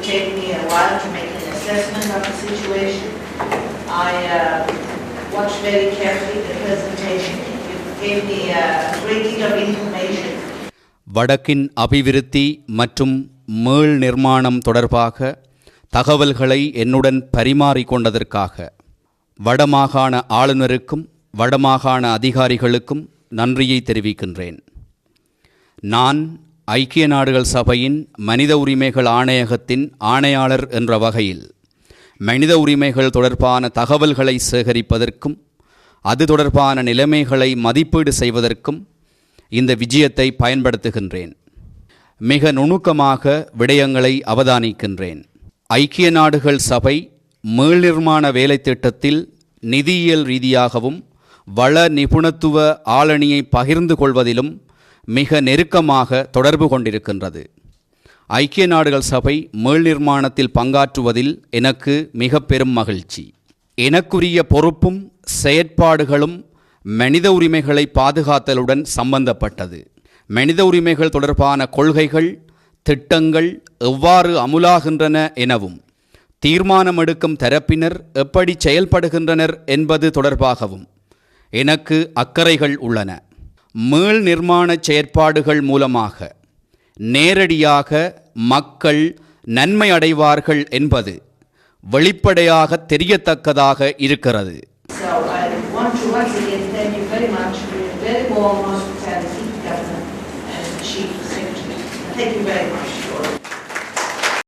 take me a while to make an assessment of the situation. I watched very carefully the presentation. You gave me a great deal of information. வடக்கின் அபிவிருத்தி மற்றும் மீள் நிர்மாணம் தொடர்பாக தகவல்களை என்னுடன் பரிமாறிக்கொண்டதற்காக வடமாகாண ஆளுநருக்கும் வடமாகாண அதிகாரிகளுக்கும் நன்றியை தெரிவிக்கின்றேன். நான் ஐக்கிய நாடுகள் சபையின் மனித உரிமைகள் ஆணையகத்தின் ஆணையாளர் என்ற வகையில் மனித உரிமைகள் தொடர்பான தகவல்களை சேகரிப்பதற்கும் அது தொடர்பான நிலைமைகளை மதிப்பீடு செய்வதற்கும் இந்த விஜயத்தை பயன்படுத்துகின்றேன். மிக நுணுக்கமாக விடயங்களை அவதானிக்கின்றேன். ஐக்கிய நாடுகள் சபை மீள்நிர்மாண வேலை திட்டத்தில் நிதியியல் ரீதியாகவும் வள நிபுணத்துவ ஆளணியை பகிர்ந்து கொள்வதிலும் மிக நெருக்கமாக தொடர்பு கொண்டிருக்கின்றது. ஐக்கிய நாடுகள் சபை மீள்நிர்மாணத்தில் பங்காற்றுவதில் எனக்கு மிக பெரும் மகிழ்ச்சி. எனக்குரிய பொறுப்பும் செயற்பாடுகளும் மனித உரிமைகளை பாதுகாத்தலுடன் சம்பந்தப்பட்டது. மனித உரிமைகள் தொடர்பான கொள்கைகள் திட்டங்கள் எவ்வாறு அமுலாகின்றன எனவும் தீர்மானம் எடுக்கும் தரப்பினர் எப்படி செயல்படுகின்றனர் என்பது தொடர்பாகவும் எனக்கு அக்கறைகள் உள்ளன. மீள் நிர்மாண செயற்பாடுகள் மூலமாக நேரடியாக மக்கள் நன்மை அடைவார்கள் என்பது வெளிப்படையாக தெரியத்தக்கதாக இருக்கிறது. So I want to once again thank you very much for your very warm hospitality, Governor and Chief Secretary. Thank you very much.